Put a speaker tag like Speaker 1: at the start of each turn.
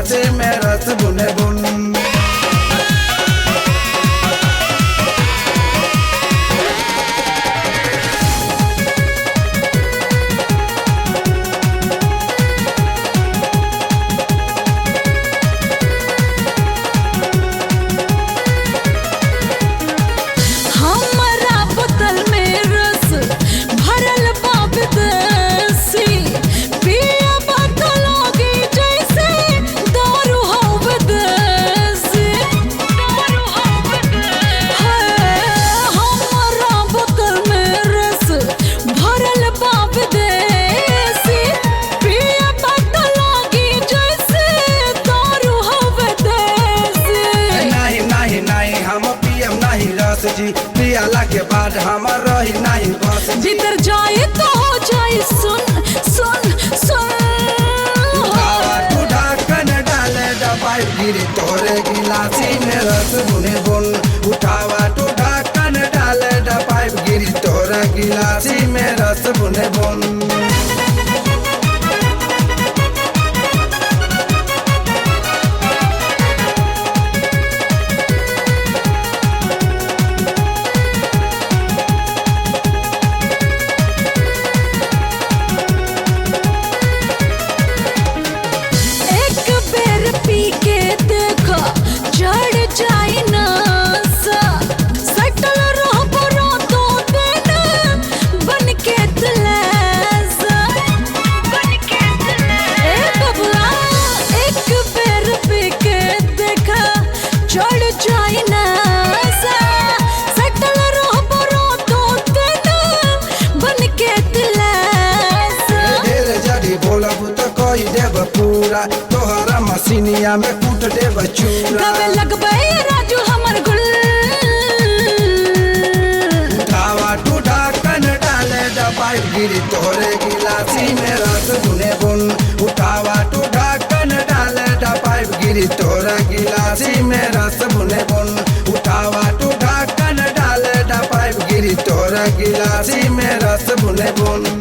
Speaker 1: गिलासी में रस बुने बुन। जी पियाला के बाद हमार रही नहीं बस
Speaker 2: भीतर जाए तो हो जाए सुन सुन सुन।
Speaker 1: तू ढक्कन डाले दबाई गिरी तोरे गिलासी में रस बुने बुन। उठावा तू ढक्कन डाले दबाई गिरी तोरे गिलासी में रस बुने बुन। पूरा तोहरा मसीनिया में कूट देव चूरा।
Speaker 2: गावे लगबे राजू हमर गुल।
Speaker 1: उठावा तू ढक्कन डाले दबाई गिरी तोरे गिलासी में रस बुने बुन। उठावा तू ढक्कन डाले दबाई गिरी तोरे गिलासी में रस बुने बुन। उठावा तू ढक्कन डाले दबाई गिरी तोरे गिलासी में रस बुने बुन।